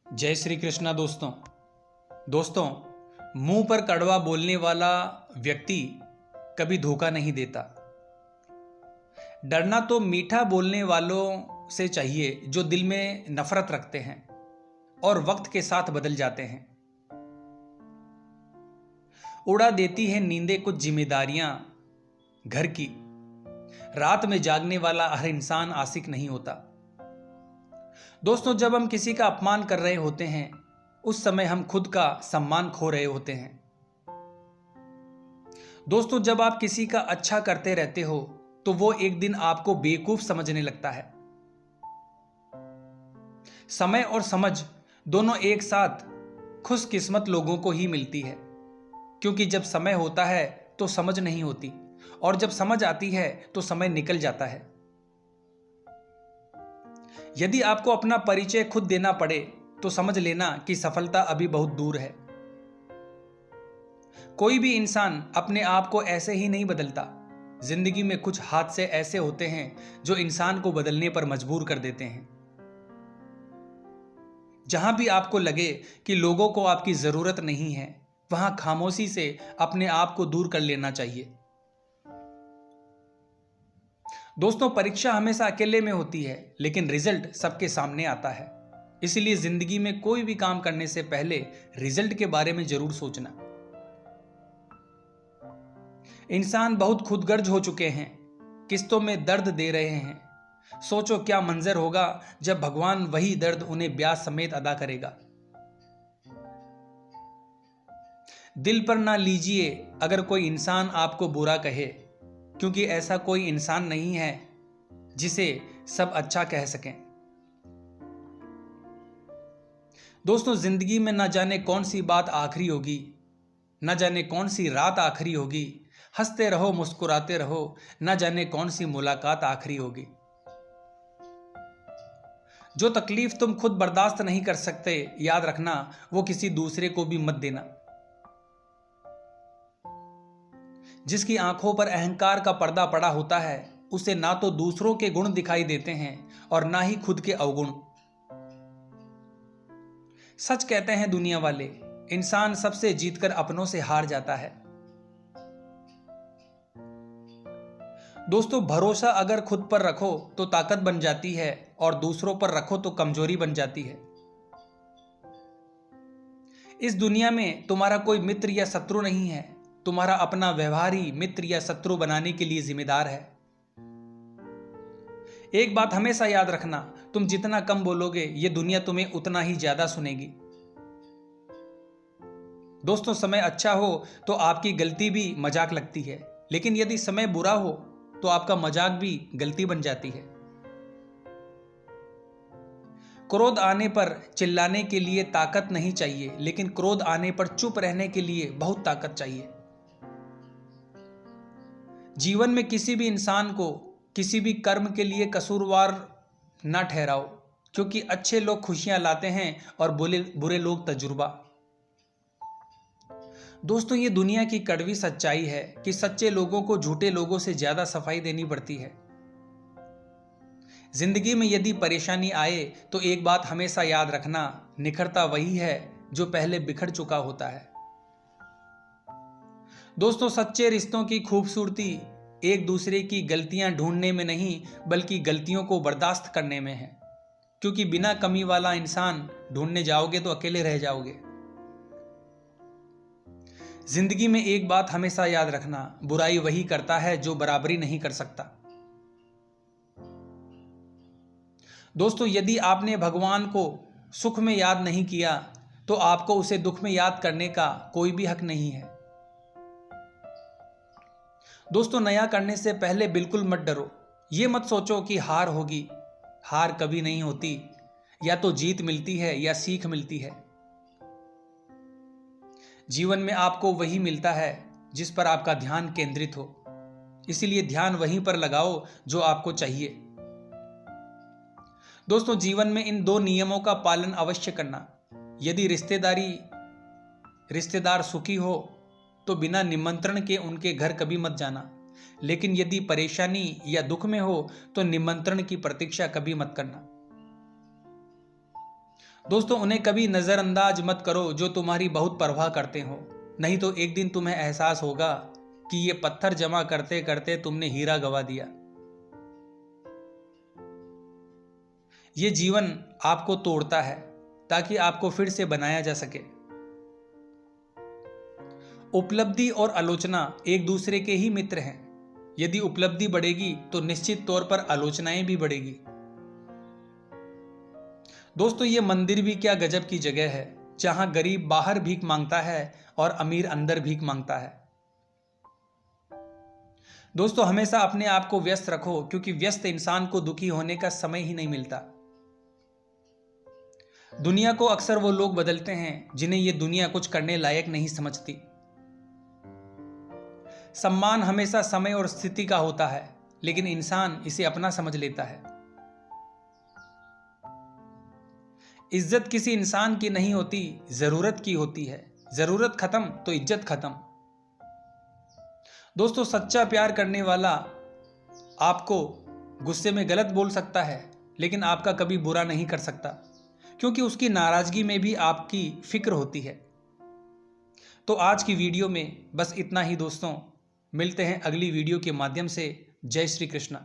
जय श्री कृष्णा। दोस्तों मुंह पर कड़वा बोलने वाला व्यक्ति कभी धोखा नहीं देता। डरना तो मीठा बोलने वालों से चाहिए जो दिल में नफरत रखते हैं और वक्त के साथ बदल जाते हैं। उड़ा देती है नींदें कुछ जिम्मेदारियां घर की। रात में जागने वाला हर इंसान आशिक नहीं होता। दोस्तों जब हम किसी का अपमान कर रहे होते हैं उस समय हम खुद का सम्मान खो रहे होते हैं। दोस्तों जब आप किसी का अच्छा करते रहते हो तो वो एक दिन आपको बेवकूफ समझने लगता है। समय और समझ दोनों एक साथ खुशकिस्मत लोगों को ही मिलती है, क्योंकि जब समय होता है तो समझ नहीं होती और जब समझ आती है तो समय निकल जाता है। यदि आपको अपना परिचय खुद देना पड़े तो समझ लेना कि सफलता अभी बहुत दूर है। कोई भी इंसान अपने आप को ऐसे ही नहीं बदलता। जिंदगी में कुछ हादसे ऐसे होते हैं जो इंसान को बदलने पर मजबूर कर देते हैं। जहां भी आपको लगे कि लोगों को आपकी जरूरत नहीं है, वहां खामोशी से अपने आप को दूर कर लेना चाहिए। दोस्तों परीक्षा हमेशा अकेले में होती है, लेकिन रिजल्ट सबके सामने आता है। इसलिए जिंदगी में कोई भी काम करने से पहले रिजल्ट के बारे में जरूर सोचना। इंसान बहुत खुदगर्ज हो चुके हैं, किस्तों में दर्द दे रहे हैं। सोचो क्या मंजर होगा जब भगवान वही दर्द उन्हें ब्याज समेत अदा करेगा। दिल पर ना लीजिए अगर कोई इंसान आपको बुरा कहे, क्योंकि ऐसा कोई इंसान नहीं है जिसे सब अच्छा कह सकें। दोस्तों जिंदगी में ना जाने कौन सी बात आखिरी होगी, ना जाने कौन सी रात आखिरी होगी। हंसते रहो मुस्कुराते रहो, ना जाने कौन सी मुलाकात आखिरी होगी। जो तकलीफ तुम खुद बर्दाश्त नहीं कर सकते, याद रखना वो किसी दूसरे को भी मत देना। जिसकी आंखों पर अहंकार का पर्दा पड़ा होता है उसे ना तो दूसरों के गुण दिखाई देते हैं और ना ही खुद के अवगुण। सच कहते हैं दुनिया वाले, इंसान सबसे जीतकर अपनों से हार जाता है। दोस्तों भरोसा अगर खुद पर रखो तो ताकत बन जाती है और दूसरों पर रखो तो कमजोरी बन जाती है। इस दुनिया में तुम्हारा कोई मित्र या शत्रु नहीं है, तुम्हारा अपना व्यवहार ही मित्र या शत्रु बनाने के लिए जिम्मेदार है। एक बात हमेशा याद रखना, तुम जितना कम बोलोगे ये दुनिया तुम्हें उतना ही ज्यादा सुनेगी। दोस्तों समय अच्छा हो तो आपकी गलती भी मजाक लगती है, लेकिन यदि समय बुरा हो तो आपका मजाक भी गलती बन जाती है। क्रोध आने पर चिल्लाने के लिए ताकत नहीं चाहिए, लेकिन क्रोध आने पर चुप रहने के लिए बहुत ताकत चाहिए। जीवन में किसी भी इंसान को किसी भी कर्म के लिए कसूरवार ना ठहराओ, क्योंकि अच्छे लोग खुशियां लाते हैं और बुरे लोग तजुर्बा। दोस्तों ये दुनिया की कड़वी सच्चाई है कि सच्चे लोगों को झूठे लोगों से ज्यादा सफाई देनी पड़ती है। जिंदगी में यदि परेशानी आए तो एक बात हमेशा याद रखना, निखरता वही है जो पहले बिखर चुका होता है। दोस्तों सच्चे रिश्तों की खूबसूरती एक दूसरे की गलतियां ढूंढने में नहीं, बल्कि गलतियों को बर्दाश्त करने में है। क्योंकि बिना कमी वाला इंसान ढूंढने जाओगे तो अकेले रह जाओगे। जिंदगी में एक बात हमेशा याद रखना, बुराई वही करता है जो बराबरी नहीं कर सकता। दोस्तों यदि आपने भगवान को सुख में याद नहीं किया तो आपको उसे दुख में याद करने का कोई भी हक नहीं है। दोस्तों नया करने से पहले बिल्कुल मत डरो। ये मत सोचो कि हार होगी, हार कभी नहीं होती। या तो जीत मिलती है या सीख मिलती है। जीवन में आपको वही मिलता है जिस पर आपका ध्यान केंद्रित हो, इसीलिए ध्यान वहीं पर लगाओ जो आपको चाहिए। दोस्तों जीवन में इन दो नियमों का पालन अवश्य करना। यदि रिश्तेदार सुखी हो तो बिना निमंत्रण के उनके घर कभी मत जाना, लेकिन यदि परेशानी या दुख में हो तो निमंत्रण की प्रतीक्षा कभी मत करना। दोस्तों, उन्हें कभी नज़रअंदाज मत करो जो तुम्हारी बहुत परवाह करते हो, नहीं तो एक दिन तुम्हें एहसास होगा कि ये पत्थर जमा करते करते तुमने हीरा गवा दिया। ये जीवन आपको तोड़ता है ताकि आपको फिर से बनाया जा सके। उपलब्धि और आलोचना एक दूसरे के ही मित्र हैं। यदि उपलब्धि बढ़ेगी तो निश्चित तौर पर आलोचनाएं भी बढ़ेगी। दोस्तों, ये मंदिर भी क्या गजब की जगह है, जहां गरीब बाहर भीख मांगता है और अमीर अंदर भीख मांगता है। दोस्तों, हमेशा अपने आप को व्यस्त रखो, क्योंकि व्यस्त इंसान को दुखी होने का समय ही नहीं मिलता। दुनिया को अक्सर वो लोग बदलते हैं जिन्हें ये दुनिया कुछ करने लायक नहीं समझती। सम्मान हमेशा समय और स्थिति का होता है, लेकिन इंसान इसे अपना समझ लेता है। इज्जत किसी इंसान की नहीं होती, जरूरत की होती है। जरूरत खत्म तो इज्जत खत्म। दोस्तों, सच्चा प्यार करने वाला आपको गुस्से में गलत बोल सकता है, लेकिन आपका कभी बुरा नहीं कर सकता, क्योंकि उसकी नाराजगी में भी आपकी फिक्र होती है। तो आज की वीडियो में बस इतना ही दोस्तों। मिलते हैं अगली वीडियो के माध्यम से। जय श्री कृष्ण।